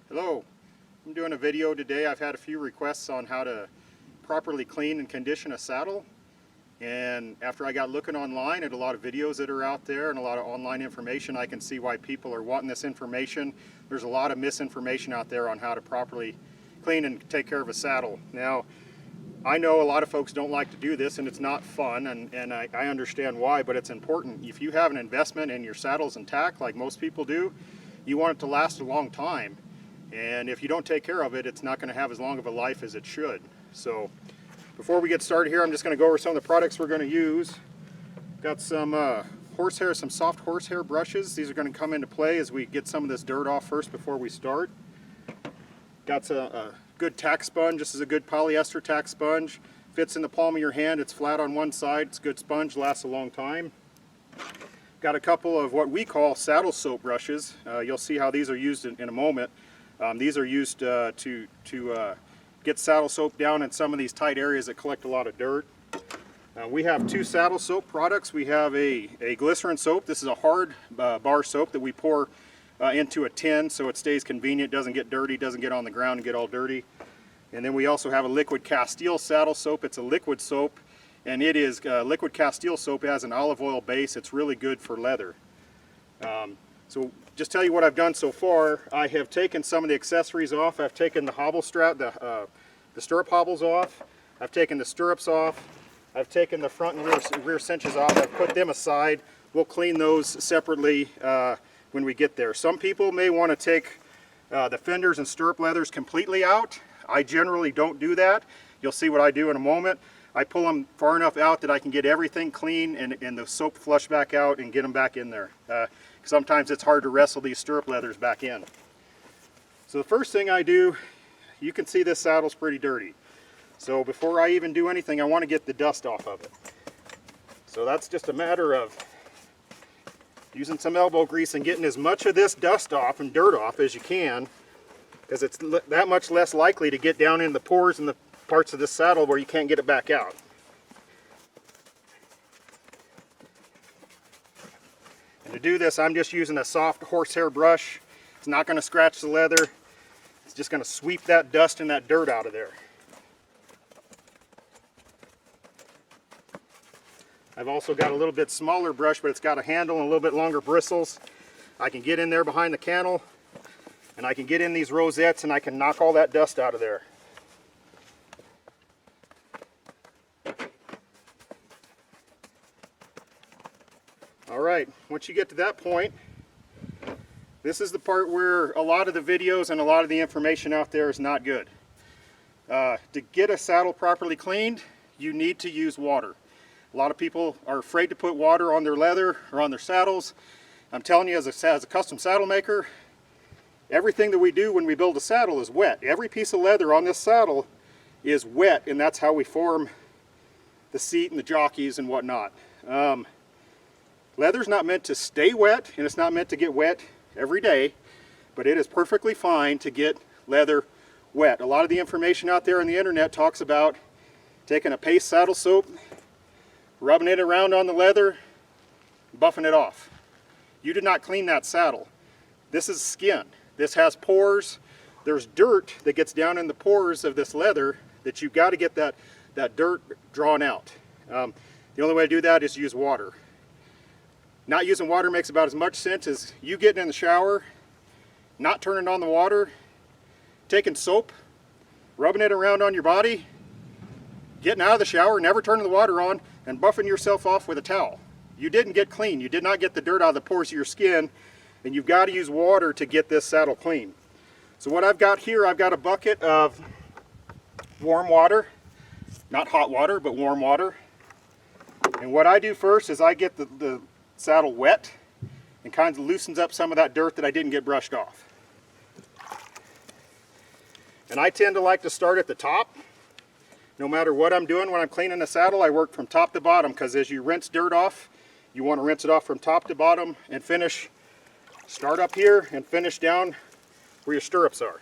Hello, I'm doing a video today. I've had a few requests on how to properly clean and condition a saddle, and after I got looking online at a lot of videos that are out there and a lot of online information, I can see why people are wanting this information. There's a lot of misinformation out there on how to properly clean and take care of a saddle. Now, I know a lot of folks don't like to do this and it's not fun, and I understand why, but it's important. If you have an investment in your saddles and tack like most people do, you want it to last a long time. And if you don't take care of it, it's not going to have as long of a life as it should. So before we get started here, I'm just going to go over some of the products we're going to use. Got some horsehair, some soft horsehair brushes. These are going to come into play as we get some of this dirt off first before we start. Got a good tack sponge. This is a good polyester tack sponge. Fits in the palm of your hand. It's flat on one side. It's a good sponge, lasts a long time. Got a couple of what we call saddle soap brushes. You'll see how these are used in a moment. These are used to get saddle soap down in some of these tight areas that collect a lot of dirt. We have two saddle soap products. We have a glycerin soap. This is a hard bar soap that we pour into a tin so it stays convenient, doesn't get dirty, doesn't get on the ground and get all dirty. And then we also have a liquid Castile saddle soap. It's a liquid soap, and it is liquid Castile soap. It has an olive oil base. It's really good for leather. So just tell you what I've done so far. I have taken some of the accessories off. I've taken the hobble strap, the stirrup hobbles off. I've taken the stirrups off. I've taken the front and rear cinches off. I've put them aside. We'll clean those separately when we get there. Some people may want to take the fenders and stirrup leathers completely out. I generally don't do that. You'll see what I do in a moment. I pull them far enough out that I can get everything clean and the soap flush back out and get them back in there. Sometimes it's hard to wrestle these stirrup leathers back in. So the first thing I do, you can see this saddle's pretty dirty. So before I even do anything, I want to get the dust off of it. So that's just a matter of using some elbow grease and getting as much of this dust off and dirt off as you can, because it's that much less likely to get down in the pores and the parts of the saddle where you can't get it back out. And to do this, I'm just using a soft horsehair brush. It's not going to scratch the leather. It's just going to sweep that dust and that dirt out of there. I've also got a little bit smaller brush, but it's got a handle and a little bit longer bristles. I can get in there behind the cantle, and I can get in these rosettes, and I can knock all that dust out of there. Alright, once you get to that point, this is the part where a lot of the videos and a lot of the information out there is not good. To get a saddle properly cleaned, you need to use water. A lot of people are afraid to put water on their leather or on their saddles. I'm telling you, as a custom saddle maker, everything that we do when we build a saddle is wet. Every piece of leather on this saddle is wet, and that's how we form the seat and the jockeys and whatnot. Leather's not meant to stay wet, and it's not meant to get wet every day, but it is perfectly fine to get leather wet. A lot of the information out there on the internet talks about taking a paste saddle soap, rubbing it around on the leather, buffing it off. You did not clean that saddle. This is skin. This has pores. There's dirt that gets down in the pores of this leather that you've got to get that dirt drawn out. The only way to do that is use water. Not using water makes about as much sense as you getting in the shower, not turning on the water, taking soap, rubbing it around on your body, getting out of the shower, never turning the water on, and buffing yourself off with a towel. You didn't get clean. You did not get the dirt out of the pores of your skin, and you've got to use water to get this saddle clean. So what I've got here, I've got a bucket of warm water, not hot water, but warm water. And what I do first is I get the saddle wet and kind of loosens up some of that dirt that I didn't get brushed off. And I tend to like to start at the top. No matter what I'm doing when I'm cleaning a saddle, I work from top to bottom, because as you rinse dirt off, you want to rinse it off from top to bottom and finish. Start up here and finish down where your stirrups are.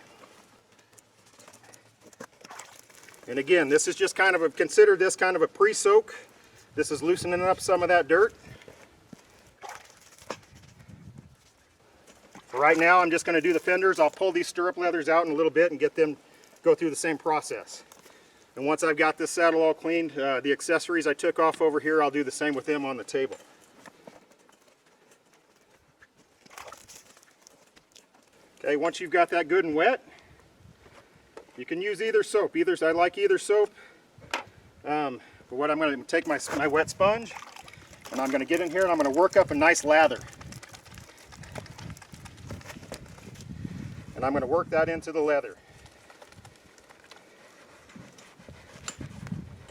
And again, this is just kind of consider this kind of a pre-soak. This is loosening up some of that dirt. For right now, I'm just going to do the fenders. I'll pull these stirrup leathers out in a little bit and get them go through the same process. And once I've got this saddle all cleaned, the accessories I took off over here, I'll do the same with them on the table. Okay, once you've got that good and wet, you can use either soap. I like either soap. But what I'm going to take my wet sponge, and I'm going to get in here and I'm going to work up a nice lather. And I'm going to work that into the leather.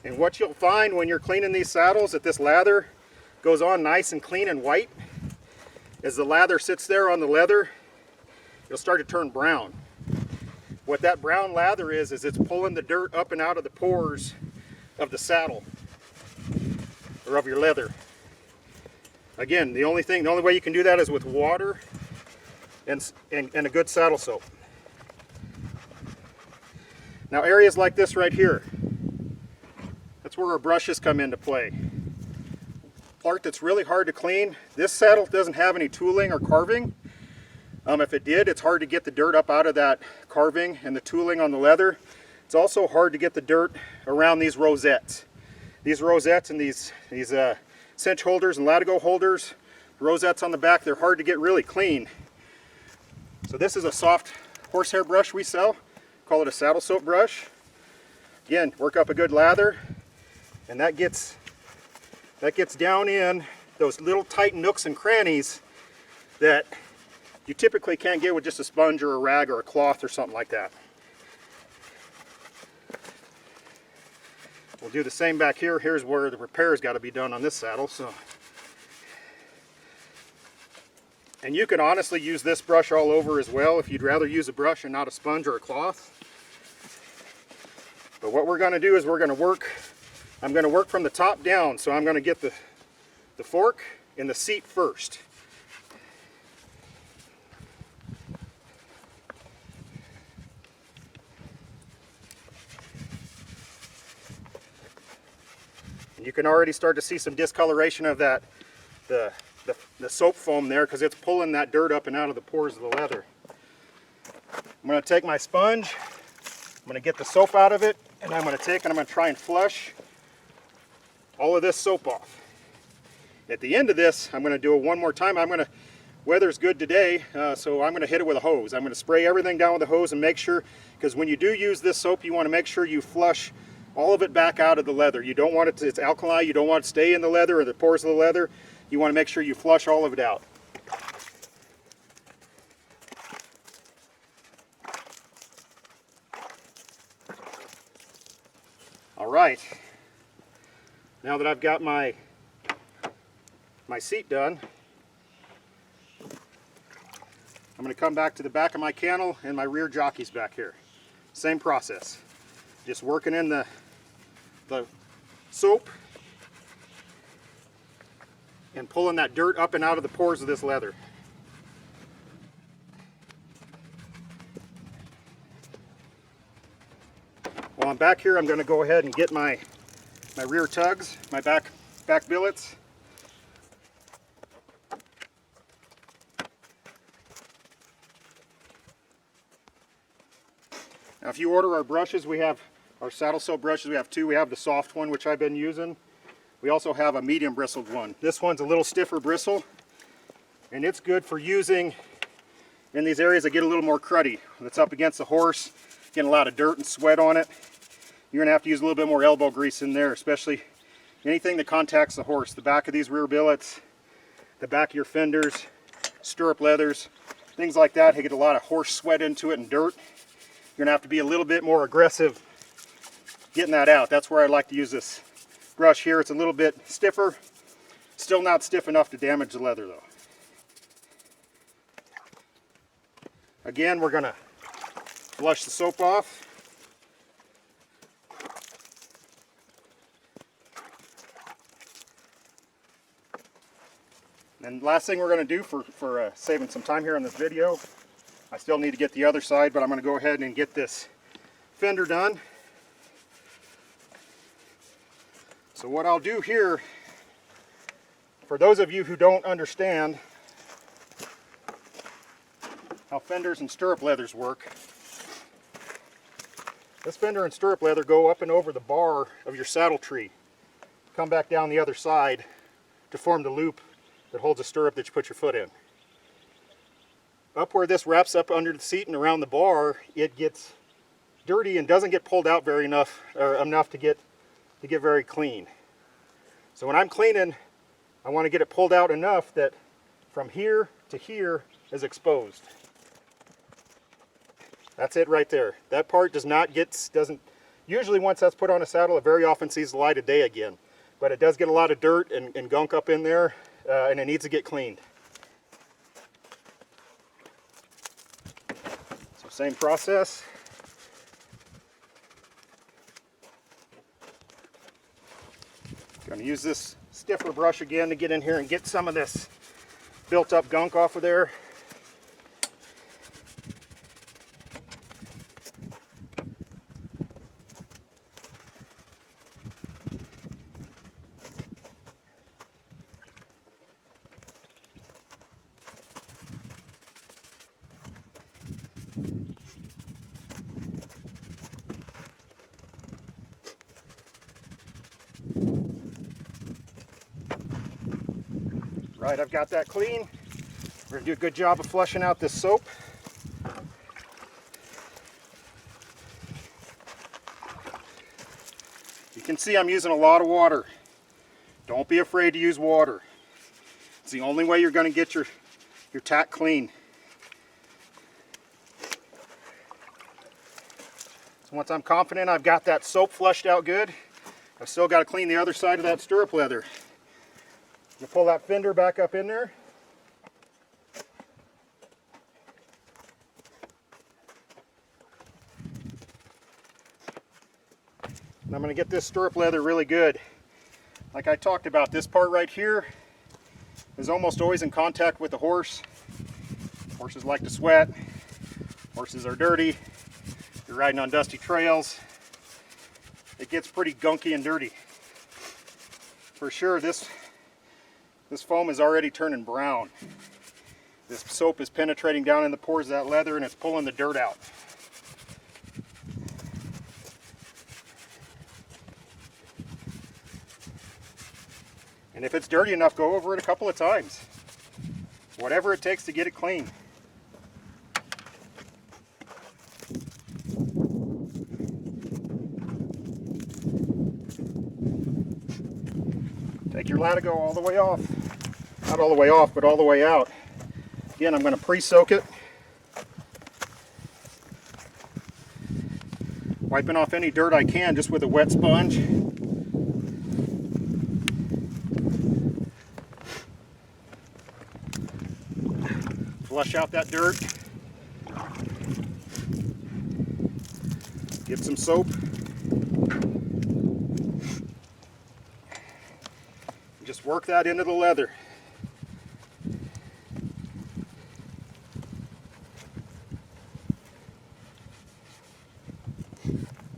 And what you'll find when you're cleaning these saddles, that this lather goes on nice and clean and white. As the lather sits there on the leather, it'll start to turn brown. What that brown lather is it's pulling the dirt up and out of the pores of the saddle, or of your leather. Again, the only way you can do that is with water and a good saddle soap. Now areas like this right here, that's where our brushes come into play. Part that's really hard to clean. This saddle doesn't have any tooling or carving. If it did, it's hard to get the dirt up out of that carving and the tooling on the leather. It's also hard to get the dirt around these rosettes. These rosettes and these cinch holders and latigo holders, rosettes on the back, they're hard to get really clean. So this is a soft horsehair brush we sell. Call it a saddle soap brush. Again, work up a good lather, and that gets down in those little tight nooks and crannies that you typically can't get with just a sponge or a rag or a cloth or something like that. We'll do the same back here. Here's where the repair's got to be done on this saddle. And you can honestly use this brush all over as well if you'd rather use a brush and not a sponge or a cloth. But what we're going to do is I'm going to work from the top down. So I'm going to get the fork and the seat first. You can already start to see some discoloration of that, the soap foam there, because it's pulling that dirt up and out of the pores of the leather. I'm going to take my sponge, I'm going to get the soap out of it, and I'm going to try and flush all of this soap off. At the end of this, I'm going to do it one more time. Weather's good today, so I'm going to hit it with a hose. I'm going to spray everything down with a hose and make sure, because when you do use this soap, you want to make sure you flush all of it back out of the leather. You don't want it to, it's alkali, you don't want it to stay in the leather or the pores of the leather. You want to make sure you flush all of it out. All right, now that I've got my seat done, I'm going to come back to the back of my cantle and my rear jockeys back here. Same process, just working in the soap and pulling that dirt up and out of the pores of this leather. While I'm back here, I'm going to go ahead and get my rear tugs, my back billets. Now if you order our brushes, we have our saddle soap brushes, we have two. We have the soft one, which I've been using. We also have a medium bristled one. This one's a little stiffer bristle, and it's good for using in these areas that get a little more cruddy. When it's up against the horse, getting a lot of dirt and sweat on it, you're going to have to use a little bit more elbow grease in there, especially anything that contacts the horse. The back of these rear billets, the back of your fenders, stirrup leathers, things like that, they get a lot of horse sweat into it and dirt. You're going to have to be a little bit more aggressive getting that out. That's where I like to use this brush here. It's a little bit stiffer, still not stiff enough to damage the leather though. Again, we're going to flush the soap off. And last thing we're going to do for saving some time here on this video, I still need to get the other side, but I'm going to go ahead and get this fender done. So what I'll do here, for those of you who don't understand how fenders and stirrup leathers work. This fender and stirrup leather go up and over the bar of your saddle tree. Come back down the other side to form the loop that holds a stirrup that you put your foot in. Up where this wraps up under the seat and around the bar, it gets dirty and doesn't get pulled out very enough to get very clean. So when I'm cleaning, I want to get it pulled out enough that from here to here is exposed. That's it right there. That part doesn't usually, once that's put on a saddle, it very often sees the light of day again. But it does get a lot of dirt and gunk up in there, and it needs to get cleaned. So same process. Going to use this stiffer brush again to get in here and get some of this built up gunk off of there. Right, I've got that clean. We're going to do a good job of flushing out this soap. You can see I'm using a lot of water. Don't be afraid to use water. It's the only way you're going to get your tack clean. So once I'm confident I've got that soap flushed out good, I've still got to clean the other side of that stirrup leather. You pull that fender back up in there. And I'm going to get this stirrup leather really good. Like I talked about, this part right here is almost always in contact with the horse. Horses like to sweat. Horses are dirty. You're riding on dusty trails. It gets pretty gunky and dirty. For sure, this foam is already turning brown. This soap is penetrating down in the pores of that leather and it's pulling the dirt out. And if it's dirty enough, go over it a couple of times. Whatever it takes to get it clean. Take your latigo all the way off. Not all the way off, but all the way out. Again, I'm going to pre-soak it. Wiping off any dirt I can just with a wet sponge. Flush out that dirt. Get some soap. Just work that into the leather.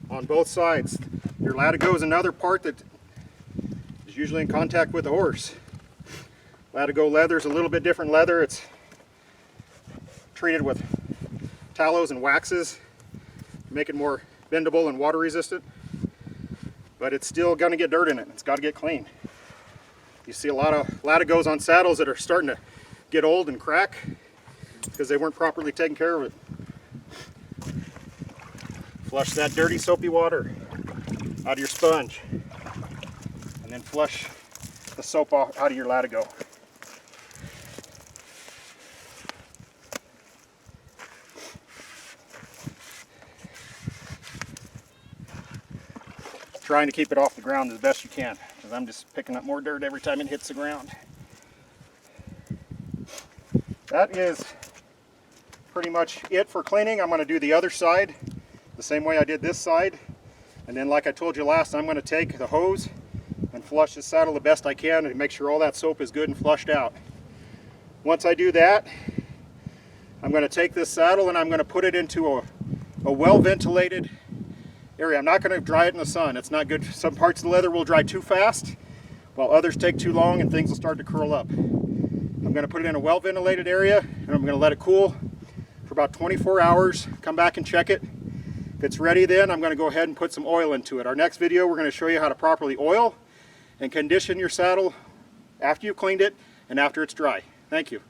On both sides. Your latigo is another part that is usually in contact with the horse. Latigo leather is a little bit different leather. It's treated with tallows and waxes to make it more bendable and water resistant. But it's still going to get dirt in it. It's got to get clean. You see a lot of latigos on saddles that are starting to get old and crack because they weren't properly taken care of it. Flush that dirty soapy water out of your sponge and then flush the soap out of your latigo. Trying to keep it off the ground as best you can, because I'm just picking up more dirt every time it hits the ground. That is pretty much it for cleaning. I'm going to do the other side the same way I did this side, and then like I told you last, I'm going to take the hose and flush the saddle the best I can and make sure all that soap is good and flushed out. Once I do that, I'm going to take this saddle and I'm going to put it into a well-ventilated area. I'm not going to dry it in the sun. It's not good. Some parts of the leather will dry too fast, while others take too long and things will start to curl up. I'm going to put it in a well-ventilated area and I'm going to let it cool for about 24 hours. Come back and check it. If it's ready, then I'm going to go ahead and put some oil into it. Our next video, we're going to show you how to properly oil and condition your saddle after you've cleaned it and after it's dry. Thank you.